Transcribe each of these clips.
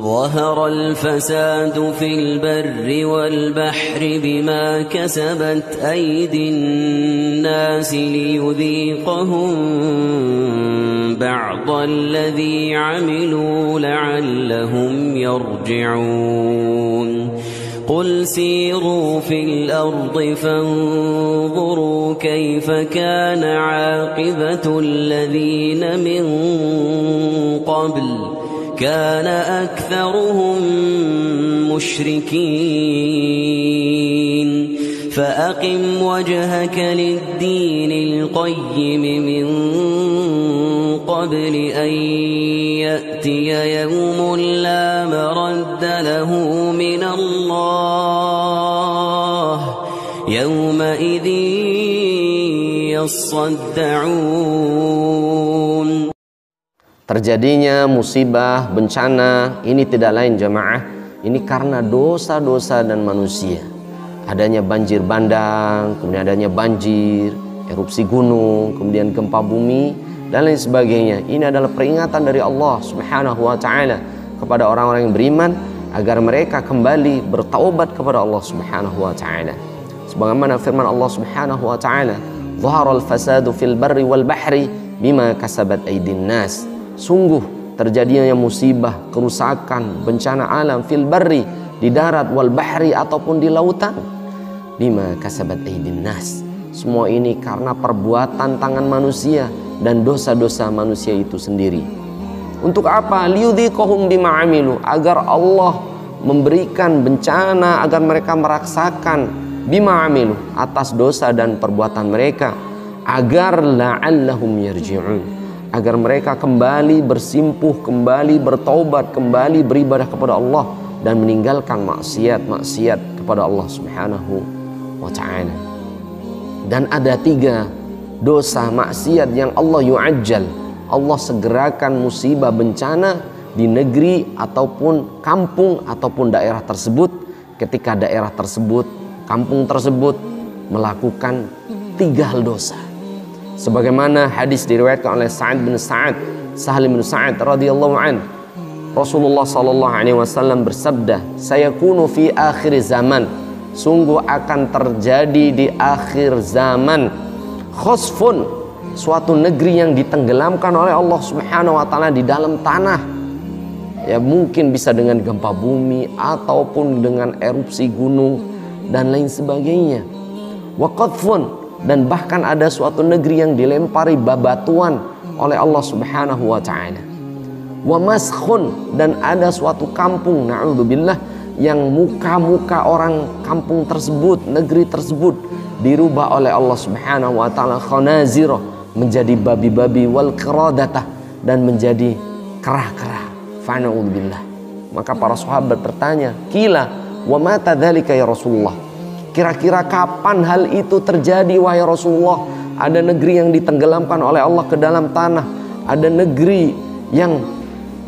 ظهر الفساد في البر والبحر بما كسبت أيدي الناس ليذيقهم بعض الذي عملوا لعلهم يرجعون قل سيروا في الأرض فانظروا كيف كان عاقبة الذين من قبل كان أكثرهم مشركين فأقم وجهك للدين القيم من قبل أن يأتي يوم لا مرد له من الله يومئذ يصدعون. Terjadinya musibah, bencana, ini tidak lain jamaah, ini karena dosa-dosa dan manusia. Adanya banjir bandang, kemudian adanya banjir, erupsi gunung, kemudian gempa bumi, dan lain sebagainya. Ini adalah peringatan dari Allah Subhanahu wa ta'ala kepada orang-orang yang beriman, agar mereka kembali bertaubat kepada Allah Subhanahu wa ta'ala. Sebagaimana firman Allah Subhanahu wa ta'ala, "Dhaharal fasadu fil barri wal bahri bima kasabat aydin nas." Sungguh terjadinya musibah, kerusakan, bencana alam fil barri, di darat, wal bahri, ataupun di lautan, bima kasabat aydin nas. Semua ini karena perbuatan tangan manusia dan dosa-dosa manusia itu sendiri. Untuk apa? Liyudhiqahum bima amilu, agar Allah memberikan bencana, agar mereka merasakan bima amilu, atas dosa dan perbuatan mereka, agar la'allahum yarji'un, agar mereka kembali bersimpuh, kembali bertaubat, kembali beribadah kepada Allah dan meninggalkan maksiat-maksiat kepada Allah Subhanahu wa ta'ala. Dan ada 3 dosa maksiat yang Allah yu'ajjal, Allah segerakan musibah bencana di negeri ataupun kampung ataupun daerah tersebut, ketika daerah tersebut, kampung tersebut melakukan 3 hal dosa. Sebagaimana hadis diriwayatkan oleh Sa'ad bin Sa'ad, Sahal bin Sa'ad radhiyallahu an, Rasulullah sallallahu alaihi wasallam bersabda, "Sayakunu fi akhir zaman," sungguh akan terjadi di akhir zaman, khosfun, suatu negeri yang ditenggelamkan oleh Allah Subhanahu wa ta'ala di dalam tanah. Ya, mungkin bisa dengan gempa bumi ataupun dengan erupsi gunung dan lain sebagainya. Wa qadfun, dan bahkan ada suatu negeri yang dilempari babatuan oleh Allah Subhanahu wa ta'ala. Wa maskhun, dan ada suatu kampung, na'udzubillah, yang muka-muka orang kampung tersebut, negeri tersebut dirubah oleh Allah Subhanahu wa ta'ala khanazira, menjadi babi-babi, wal qiradatah, dan menjadi kerah-kerah. Fa'na'udzubillah. Maka para sahabat bertanya, "Qila wa mata dzalika ya Rasulullah?" Kira-kira kapan hal itu terjadi wahai Rasulullah? Ada negeri yang ditenggelamkan oleh Allah ke dalam tanah, ada negeri yang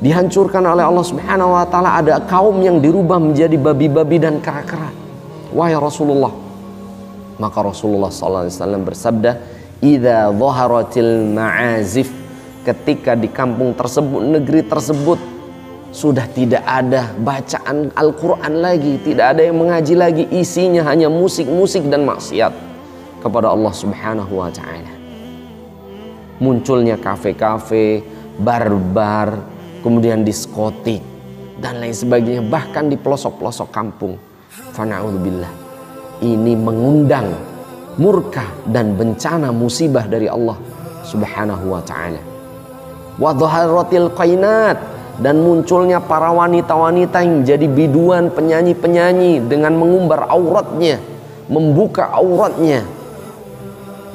dihancurkan oleh Allah Subhanahu wa ta'ala, ada kaum yang dirubah menjadi babi-babi dan kera-kera, wahai Rasulullah. Maka Rasulullah SAW bersabda, "Idza dhaharatil ma'azif," ketika di kampung tersebut, negeri tersebut, sudah tidak ada bacaan Al-Quran lagi, tidak ada yang mengaji lagi, isinya hanya musik-musik dan maksiat kepada Allah Subhanahu wa ta'ala. Munculnya kafe-kafe, bar-bar, kemudian diskotik dan lain sebagainya, bahkan di pelosok-pelosok kampung. Fana'udzubillah. Ini mengundang murka dan bencana musibah dari Allah Subhanahu wa ta'ala. Wa dhaharatil qainat, dan munculnya para wanita-wanita yang jadi biduan, penyanyi-penyanyi dengan mengumbar auratnya, membuka auratnya,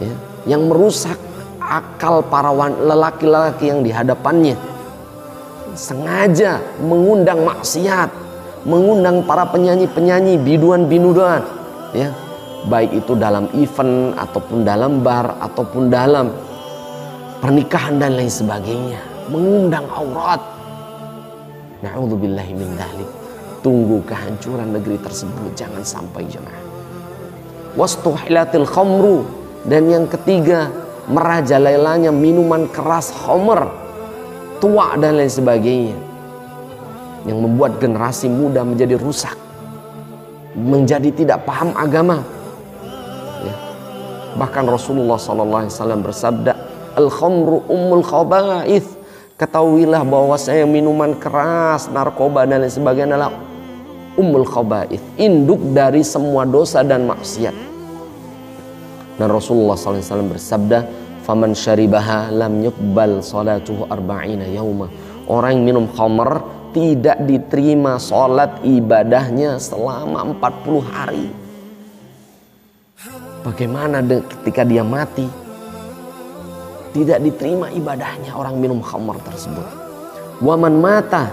ya, yang merusak akal para lelaki-lelaki yang di hadapannya. Sengaja mengundang maksiat, mengundang para penyanyi-penyanyi, biduan-biduan, ya, baik itu dalam event ataupun dalam bar ataupun dalam pernikahan dan lain sebagainya, mengundang aurat. Na'udzubillahi min dzalik. Tunggu kehancuran negeri tersebut, jangan sampai jemaah. Wastuhilatil khamru, dan yang ketiga, merajalelanya minuman keras, khamr, tua dan lain sebagainya. yang membuat generasi muda menjadi rusak, menjadi tidak paham agama. Ya. Bahkan Rasulullah SAW bersabda, al-khamru ummul khaba'ith. Ketahuilah bahwasanya minuman keras, narkoba dan lain sebagainya adalah ummul khaba'ith, induk dari semua dosa dan maksiat. Dan Rasulullah SAW bersabda, faman syaribaha lam yuqbal salatuhu arba'ina yauma. Orang yang minum khamr tidak diterima salat ibadahnya selama 40 hari. Bagaimana ketika dia mati? Tidak diterima ibadahnya orang minum khamr tersebut. Waman mata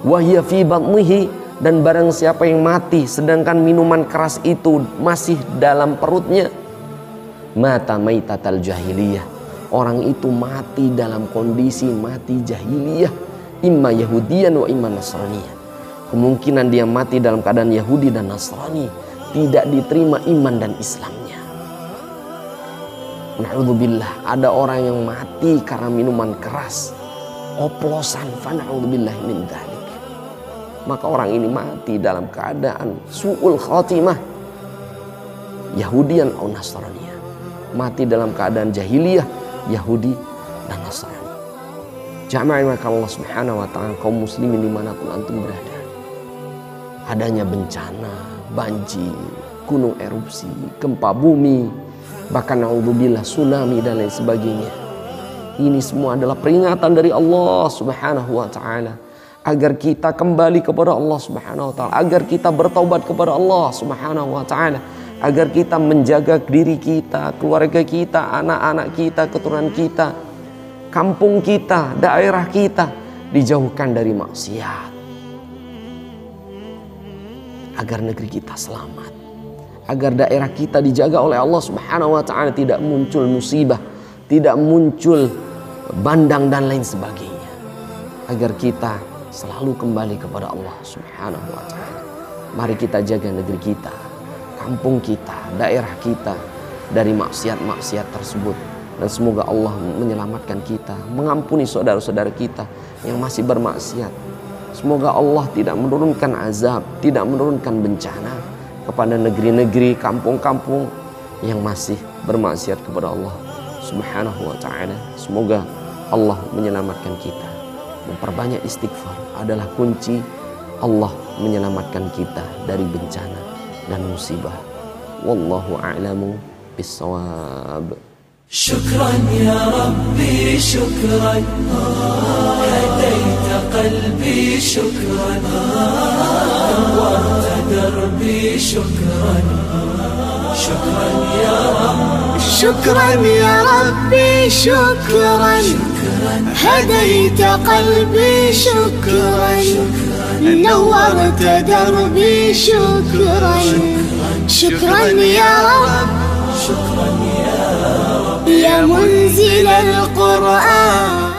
wa hiya fi batnihi, dan barang siapa yang mati sedangkan minuman keras itu masih dalam perutnya, mata maitatal jahiliyah. Orang itu mati dalam kondisi mati jahiliyah, imma yahudiyan wa imma nasraniyah. Kemungkinan dia mati dalam keadaan Yahudi dan Nasrani, tidak diterima iman dan Islamnya. Na'udzubillah, ada orang yang mati karena minuman keras, oplosan, fa na'udzubillah min dzalik. Maka orang ini mati dalam keadaan su'ul khatimah, Yahudian atau Nasraniyah, mati dalam keadaan jahiliyah, Yahudi dan Nasrani. Jamaah maka Allah Subhanahu wa ta'ala, kaum muslimin dimanapun antum berada, adanya bencana, banjir, gunung erupsi, gempa bumi, bahkan naudzubillah tsunami dan lain sebagainya. Ini semua adalah peringatan dari Allah Subhanahu wa ta'ala agar kita kembali kepada Allah Subhanahu wa ta'ala, agar kita bertaubat kepada Allah Subhanahu wa ta'ala, agar kita menjaga diri kita, keluarga kita, anak-anak kita, keturunan kita, kampung kita, daerah kita dijauhkan dari maksiat, agar negeri kita selamat, agar daerah kita dijaga oleh Allah Subhanahu wa ta'ala, tidak muncul musibah, tidak muncul bandang dan lain sebagainya, agar kita selalu kembali kepada Allah Subhanahu wa ta'ala. Mari kita jaga negeri kita, kampung kita, daerah kita dari maksiat-maksiat tersebut, dan semoga Allah menyelamatkan kita, mengampuni saudara-saudara kita yang masih bermaksiat. Semoga Allah tidak menurunkan azab, tidak menurunkan bencana kepada negeri-negeri, kampung-kampung yang masih bermaksiat kepada Allah Subhanahu wa ta'ala. Semoga Allah menyelamatkan kita. Memperbanyak istighfar adalah kunci Allah menyelamatkan kita dari bencana dan musibah. Wallahu a'lamu bis-shawab. Syukran ya Rabbi, syukran, hadaita qalbi, syukran, nawwarta darbi, syukran, syukran ya Rabbi, شكرا يا ربي شكرا هديت قلبي شكرا نورت دربي شكرا شكرا يا رب شكرا يا رب يا منزل القرآن